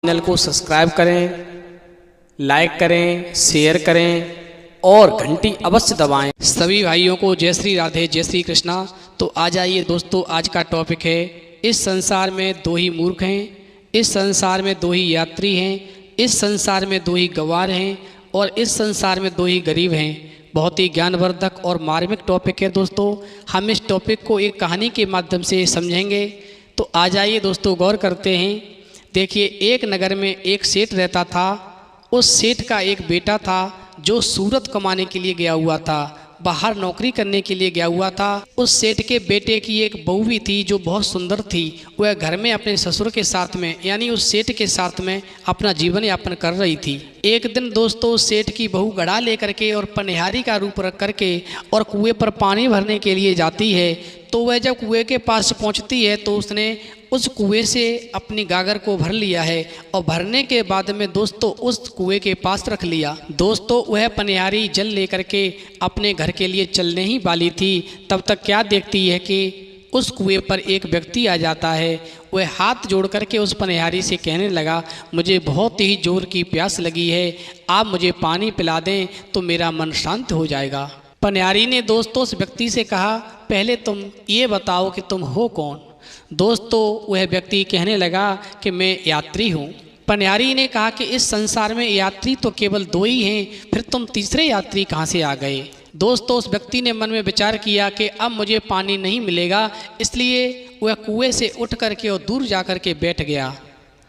Channel को subscribe करें, like करें, शेयर करें और घंटी अवश्य दबाएं। सभी भाइयों को जय श्री राधे, जय श्री कृष्णा। तो आ जाइए दोस्तों, आज का टॉपिक है इस संसार में दो ही मूर्ख हैं, इस संसार में दो ही यात्री हैं, इस संसार में दो ही गंवार हैं और इस संसार में दो ही गरीब हैं। बहुत ही ज्ञानवर्धक और मार्मिक टॉपिक है दोस्तों। हम इस टॉपिक को एक कहानी के माध्यम से समझेंगे। तो आ जाइए दोस्तों, गौर करते हैं। देखिए, एक नगर में एक सेठ रहता था। उस सेठ का एक बेटा था जो सूरत कमाने के लिए गया हुआ था, बाहर नौकरी करने के लिए गया हुआ था। उस सेठ के बेटे की एक बहू भी थी जो बहुत सुंदर थी। वह घर में अपने ससुर के साथ में यानी उस सेठ के साथ में अपना जीवन यापन कर रही थी। एक दिन दोस्तों, सेठ की बहू घड़ा लेकर के और पनिहारी का रूप रख करके और कुएं पर पानी भरने के लिए जाती है। तो वह जब कुएं के पास पहुंचती है तो उसने उस कुएं से अपनी गागर को भर लिया है और भरने के बाद में दोस्तों उस कुएं के पास रख लिया। दोस्तों, वह पनिहारी जल लेकर के अपने घर के लिए चलने ही वाली थी। तब तक क्या देखती है कि उस कुएं पर एक व्यक्ति आ जाता है। वह हाथ जोड़ करके उस पनिहारी से कहने लगा, मुझे बहुत ही जोर की प्यास लगी है, आप मुझे पानी पिला दें तो मेरा मन शांत हो जाएगा। पनिहारी ने दोस्तों उस व्यक्ति से कहा, पहले तुम ये बताओ कि तुम हो कौन। दोस्तों, वह व्यक्ति कहने लगा कि मैं यात्री हूँ। पनिहारी ने कहा कि इस संसार में यात्री तो केवल दो ही हैं, फिर तुम तीसरे यात्री कहाँ से आ गए। दोस्तों, उस व्यक्ति ने मन में विचार किया कि अब मुझे पानी नहीं मिलेगा, इसलिए वह कुएं से उठ करके और दूर जा कर के बैठ गया।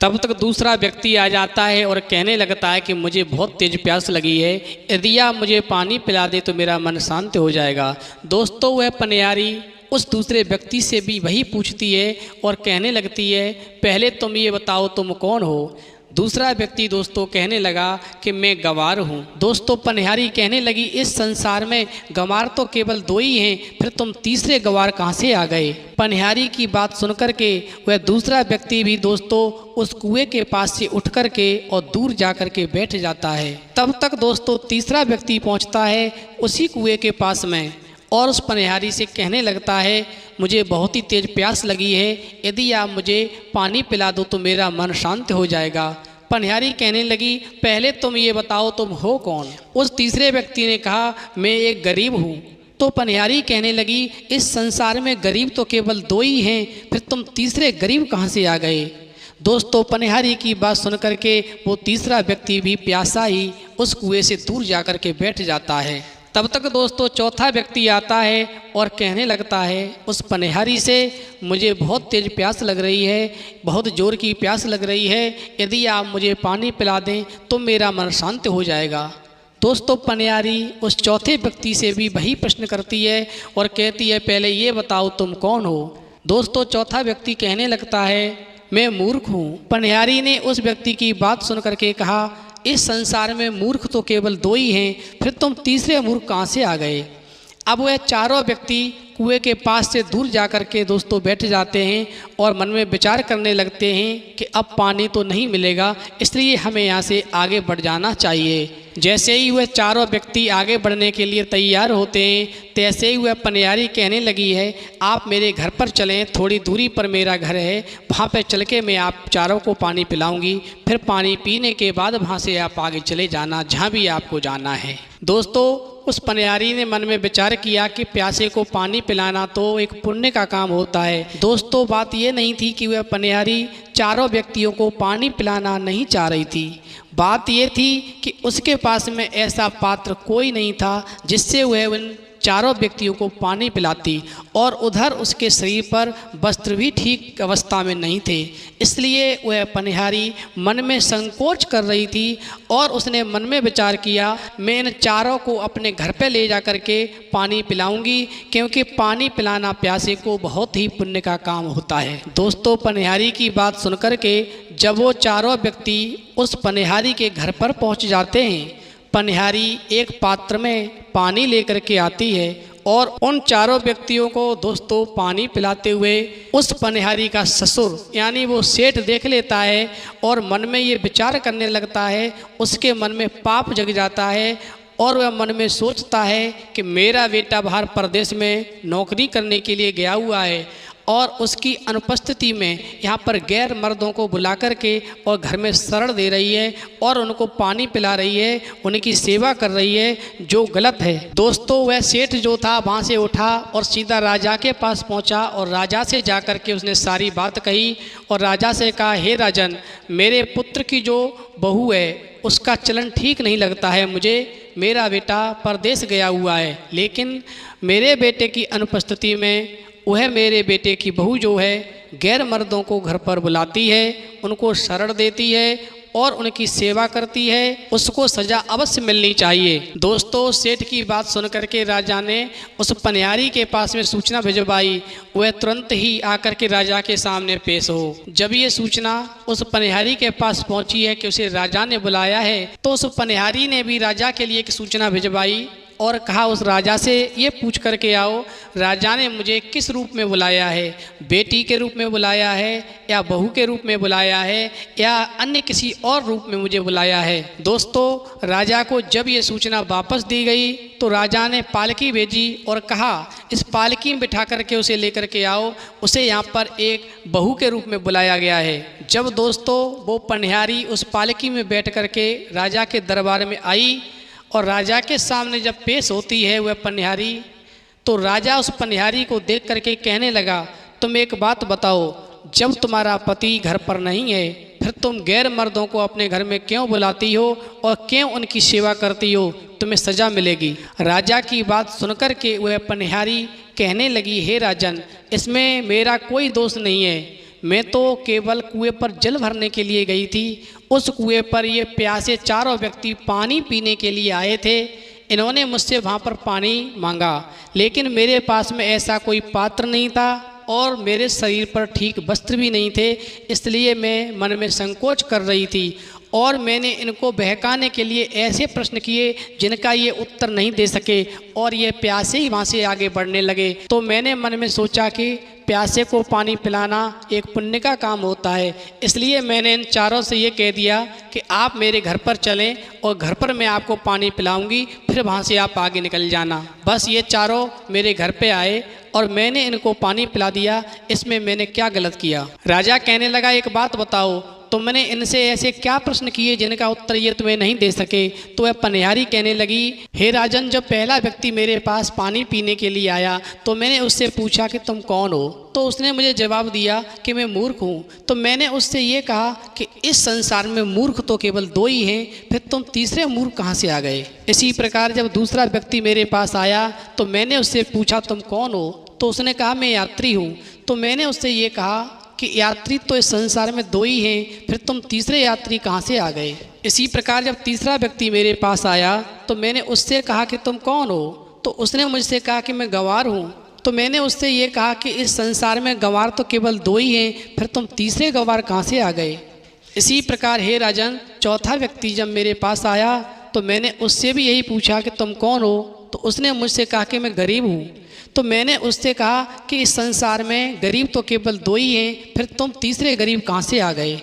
तब तक दूसरा व्यक्ति आ जाता है और कहने लगता है कि मुझे बहुत तेज प्यास लगी है, यदि आप मुझे पानी पिला दे तो मेरा मन शांत हो जाएगा। दोस्तों, वह पनिहारी उस दूसरे व्यक्ति से भी वही पूछती है और कहने लगती है, पहले तुम ये बताओ तुम कौन हो। दूसरा व्यक्ति दोस्तों कहने लगा कि मैं गंवार हूँ। दोस्तों, पनिहारी कहने लगी, इस संसार में गंवार तो केवल दो ही हैं, फिर तुम तीसरे गंवार कहाँ से आ गए। पनिहारी की बात सुनकर के वह दूसरा व्यक्ति भी दोस्तों उस कुएं के पास से उठ कर के और दूर जा कर के बैठ जाता है। तब तक दोस्तों तीसरा व्यक्ति पहुँचता है उसी कुएं के पास में और उस पनिहारी से कहने लगता है, मुझे बहुत ही तेज प्यास लगी है, यदि आप मुझे पानी पिला दो तो मेरा मन शांत हो जाएगा। पनिहारी कहने लगी, पहले तुम ये बताओ तुम हो कौन। उस तीसरे व्यक्ति ने कहा, मैं एक गरीब हूँ। तो पनिहारी कहने लगी, इस संसार में गरीब तो केवल दो ही हैं, फिर तुम तीसरे गरीब कहाँ से आ गए। दोस्तों, पनिहारी की बात सुन करके वो तीसरा व्यक्ति भी प्यासा ही उस कुएं से दूर जा कर के बैठ जाता है। तब तक दोस्तों चौथा व्यक्ति आता है और कहने लगता है उस पनिहारी से, मुझे बहुत तेज प्यास लग रही है, बहुत ज़ोर की प्यास लग रही है, यदि आप मुझे पानी पिला दें तो मेरा मन शांत हो जाएगा। दोस्तों, पनिहारी उस चौथे व्यक्ति से भी वही प्रश्न करती है और कहती है, पहले ये बताओ तुम कौन हो। दोस्तों, चौथा व्यक्ति कहने लगता है, मैं मूर्ख हूँ। पनिहारी ने उस व्यक्ति की बात सुन करके कहा, इस संसार में मूर्ख तो केवल दो ही हैं, फिर तुम तीसरे मूर्ख कहाँ से आ गए। अब वह चारों व्यक्ति कुएं के पास से दूर जा कर के दोस्तों बैठ जाते हैं और मन में विचार करने लगते हैं कि अब पानी तो नहीं मिलेगा, इसलिए हमें यहाँ से आगे बढ़ जाना चाहिए। जैसे ही वह चारों व्यक्ति आगे बढ़ने के लिए तैयार होते हैं, तैसे ही वह पनिहारी कहने लगी है, आप मेरे घर पर चलें, थोड़ी दूरी पर मेरा घर है, वहाँ पर चल के मैं आप चारों को पानी पिलाऊंगी, फिर पानी पीने के बाद वहाँ से आप आगे चले जाना जहाँ भी आपको जाना है। दोस्तों, उस पनिहारी ने मन में विचार किया कि प्यासे को पानी पिलाना तो एक पुण्य का काम होता है। दोस्तों, बात ये नहीं थी कि वह पनिहारी चारों व्यक्तियों को पानी पिलाना नहीं चाह रही थी। बात ये थी कि उसके पास में ऐसा पात्र कोई नहीं था जिससे वह उन चारों व्यक्तियों को पानी पिलाती, और उधर उसके शरीर पर वस्त्र भी ठीक अवस्था में नहीं थे, इसलिए वह पनिहारी मन में संकोच कर रही थी और उसने मन में विचार किया, मैं इन चारों को अपने घर पे ले जा कर के पानी पिलाऊंगी, क्योंकि पानी पिलाना प्यासे को बहुत ही पुण्य का काम होता है। दोस्तों, पनिहारी की बात सुनकर के जब वो चारों व्यक्ति उस पनिहारी के घर पर पहुंच जाते हैं, पनिहारी एक पात्र में पानी लेकर के आती है और उन चारों व्यक्तियों को दोस्तों पानी पिलाते हुए उस पनिहारी का ससुर यानी वो सेठ देख लेता है और मन में ये विचार करने लगता है, उसके मन में पाप जग जाता है और वह मन में सोचता है कि मेरा बेटा बाहर प्रदेश में नौकरी करने के लिए गया हुआ है और उसकी अनुपस्थिति में यहाँ पर गैर मर्दों को बुला कर के और घर में शरण दे रही है और उनको पानी पिला रही है, उनकी सेवा कर रही है, जो गलत है। दोस्तों वह सेठ जो था वहाँ से उठा और सीधा राजा के पास पहुँचा और राजा से जा कर के उसने सारी बात कही और राजा से कहा, हे राजन, मेरे पुत्र की जो बहू है उसका चलन ठीक नहीं लगता है मुझे। मेरा बेटा परदेश गया हुआ है, लेकिन मेरे बेटे की अनुपस्थिति में वह मेरे बेटे की बहू जो है गैर मर्दों को घर पर बुलाती है, उनको शरण देती है और उनकी सेवा करती है, उसको सजा अवश्य मिलनी चाहिए। दोस्तों सेठ की बात सुन करके राजा ने उस पनिहारी के पास में सूचना भिजवाई। वह तुरंत ही आकर के राजा के सामने पेश हो। जब ये सूचना उस पनिहारी के पास पहुंची है कि उसे राजा ने बुलाया है, तो उस पनिहारी ने भी राजा के लिए एक सूचना भिजवाई और कहा, उस राजा से ये पूछ करके आओ राजा ने मुझे किस रूप में बुलाया है, बेटी के रूप में बुलाया है या बहू के रूप में बुलाया है या अन्य किसी और रूप में मुझे बुलाया है। दोस्तों राजा को जब ये सूचना वापस दी गई तो राजा ने पालकी भेजी और कहा, इस पालकी में बिठा करके उसे लेकर के आओ, उसे यहाँ पर एक बहू के रूप में बुलाया गया है। जब दोस्तों वो पनिहारी उस पालकी में बैठ करके राजा के दरबार में आई और राजा के सामने जब पेश होती है वह पनिहारी, तो राजा उस पनिहारी को देख करके कहने लगा, तुम एक बात बताओ, जब तुम्हारा पति घर पर नहीं है फिर तुम गैर मर्दों को अपने घर में क्यों बुलाती हो और क्यों उनकी सेवा करती हो, तुम्हें सजा मिलेगी। राजा की बात सुनकर के वह पनिहारी कहने लगी, हे राजन, इसमें मेरा कोई दोष नहीं है, मैं तो केवल कुएं पर जल भरने के लिए गई थी। उस कुएं पर ये प्यासे चारों व्यक्ति पानी पीने के लिए आए थे। इन्होंने मुझसे वहाँ पर पानी मांगा, लेकिन मेरे पास में ऐसा कोई पात्र नहीं था और मेरे शरीर पर ठीक वस्त्र भी नहीं थे, इसलिए मैं मन में संकोच कर रही थी और मैंने इनको बहकाने के लिए ऐसे प्रश्न किए जिनका ये उत्तर नहीं दे सके और ये प्यासे ही वहाँ से आगे बढ़ने लगे। तो मैंने मन में सोचा कि प्यासे को पानी पिलाना एक पुण्य का काम होता है, इसलिए मैंने इन चारों से ये कह दिया कि आप मेरे घर पर चलें और घर पर मैं आपको पानी पिलाऊंगी, फिर वहाँ से आप आगे निकल जाना। बस ये चारों मेरे घर पे आए और मैंने इनको पानी पिला दिया, इसमें मैंने क्या गलत किया। राजा कहने लगा, एक बात बताओ, तुमने इनसे ऐसे क्या प्रश्न किए जिनका उत्तर ये तुम्हें नहीं दे सके। तो वह पनिहारी कहने लगी, हे राजन, जब पहला व्यक्ति मेरे पास पानी पीने के लिए आया तो मैंने उससे पूछा कि तुम कौन हो, तो उसने मुझे जवाब दिया कि मैं मूर्ख हूँ। तो मैंने उससे ये कहा कि इस संसार में मूर्ख तो केवल दो ही हैं, फिर तुम तीसरे मूर्ख कहाँ से आ गए। इसी प्रकार जब दूसरा व्यक्ति मेरे पास आया तो मैंने उससे पूछा तुम कौन हो, तो उसने कहा मैं यात्री हूँ। तो मैंने उससे ये कहा कि यात्री तो इस संसार में दो ही हैं, फिर तुम तीसरे यात्री कहाँ से आ गए। इसी प्रकार जब तीसरा व्यक्ति मेरे पास आया तो मैंने उससे कहा कि तुम कौन हो, तो उसने मुझसे कहा कि मैं गंवार हूँ। तो मैंने उससे ये कहा कि इस संसार में गंवार तो केवल दो ही हैं, फिर तुम तीसरे गंवार कहाँ से आ गए। इसी प्रकार हे राजन, चौथा व्यक्ति जब मेरे पास आया तो मैंने उससे भी यही पूछा कि तुम कौन हो, तो उसने मुझसे कहा कि मैं गरीब हूँ। तो मैंने उससे कहा कि इस संसार में गरीब तो केवल दो ही हैं, फिर तुम तीसरे गरीब कहाँ से आ गए।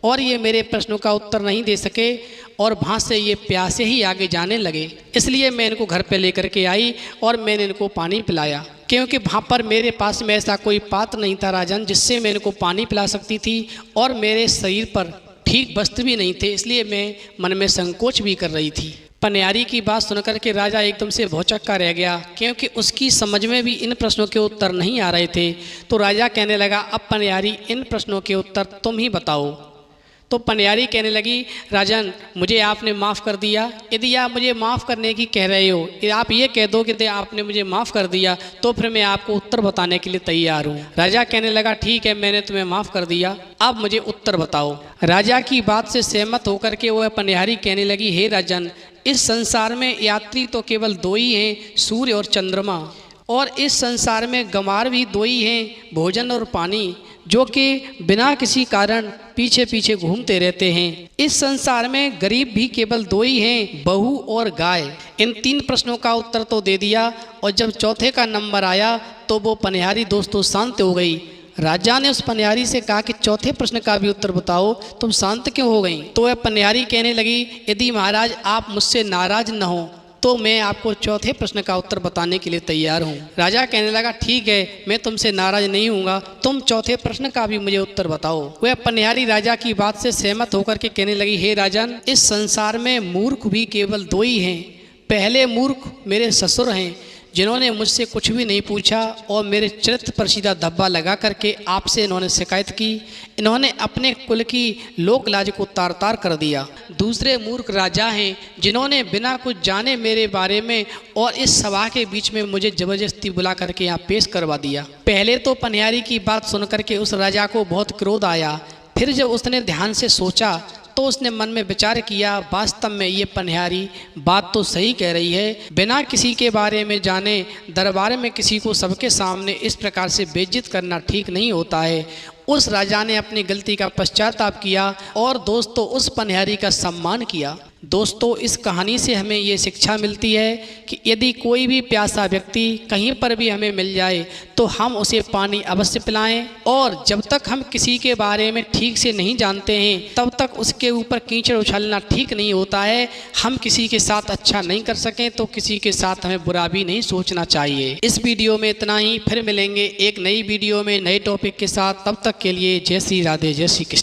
और ये मेरे प्रश्नों का उत्तर नहीं दे सके और वहाँ से ये प्यासे ही आगे जाने लगे। इसलिए मैं इनको घर पे लेकर के आई और मैंने इनको पानी पिलाया, क्योंकि वहाँ पर मेरे पास में ऐसा कोई पात्र नहीं था राजन जिससे मैं इनको पानी पिला सकती थी और मेरे शरीर पर ठीक वस्त्र भी नहीं थे, इसलिए मैं मन में संकोच भी कर रही थी। पनिहारी की बात सुनकर के राजा एकदम से भौचक्का रह गया, क्योंकि उसकी समझ में भी इन प्रश्नों के उत्तर नहीं आ रहे थे। तो राजा कहने लगा, अब पनिहारी इन प्रश्नों के उत्तर तुम ही बताओ। तो पनिहारी कहने लगी, राजन, मुझे आपने माफ़ कर दिया। यदि आप मुझे माफ़ करने की कह रहे हो, आप ये कह दो कि आपने मुझे माफ़ कर दिया, तो फिर मैं आपको उत्तर बताने के लिए तैयार हूँ। राजा कहने लगा, ठीक है, मैंने तुम्हें माफ़ कर दिया, अब मुझे उत्तर बताओ। राजा की बात से सहमत होकर के वह पनिहारी कहने लगी, हे राजन, इस संसार में यात्री तो केवल दो ही हैं, सूर्य और चंद्रमा, और इस संसार में गंवार भी दो ही हैं, भोजन और पानी, जो कि बिना किसी कारण पीछे पीछे घूमते रहते हैं। इस संसार में गरीब भी केवल दो ही हैं, बहू और गाय। इन तीन प्रश्नों का उत्तर तो दे दिया और जब चौथे का नंबर आया तो वो पनिहारी दोस्तों शांत हो गई। राजा ने उस पनिहारी से कहा कि चौथे प्रश्न का भी उत्तर बताओ, तुम शांत क्यों हो गई। तो वह पनिहारी कहने लगी, यदि महाराज आप मुझसे नाराज न हो तो मैं आपको चौथे प्रश्न का उत्तर बताने के लिए तैयार हूँ। राजा कहने लगा ठीक है, मैं तुमसे नाराज नहीं हूँगा, तुम चौथे प्रश्न का भी मुझे उत्तर बताओ। वह पनिहारी राजा की बात से सहमत होकर के कहने लगी, हे राजन, इस संसार में मूर्ख भी केवल दो ही हैं। पहले मूर्ख मेरे ससुर हैं, जिन्होंने मुझसे कुछ भी नहीं पूछा और मेरे चरित्र पर सीधा धब्बा लगा करके आपसे इन्होंने शिकायत की। इन्होंने अपने कुल की लोक लाज को तार तार कर दिया। दूसरे मूर्ख राजा हैं, जिन्होंने बिना कुछ जाने मेरे बारे में और इस सभा के बीच में मुझे जबरदस्ती बुला करके यहाँ पेश करवा दिया। पहले तो पनिहारी की बात सुन करके उस राजा को बहुत क्रोध आया। फिर जब उसने ध्यान से सोचा तो उसने मन में विचार किया, वास्तव में ये पनिहारी बात तो सही कह रही है। बिना किसी के बारे में जाने दरबार में किसी को सबके सामने इस प्रकार से बेइज्जत करना ठीक नहीं होता है। उस राजा ने अपनी गलती का पश्चाताप किया और दोस्तों उस पनिहारी का सम्मान किया। दोस्तों, इस कहानी से हमें ये शिक्षा मिलती है कि यदि कोई भी प्यासा व्यक्ति कहीं पर भी हमें मिल जाए तो हम उसे पानी अवश्य पिलाएं, और जब तक हम किसी के बारे में ठीक से नहीं जानते हैं तब तक उसके ऊपर कीचड़ उछलना ठीक नहीं होता है। हम किसी के साथ अच्छा नहीं कर सकें तो किसी के साथ हमें बुरा भी नहीं सोचना चाहिए। इस वीडियो में इतना ही, फिर मिलेंगे एक नई वीडियो में नए टॉपिक के साथ। तब तक के लिए जय श्री राधे, जय श्री कृष्ण।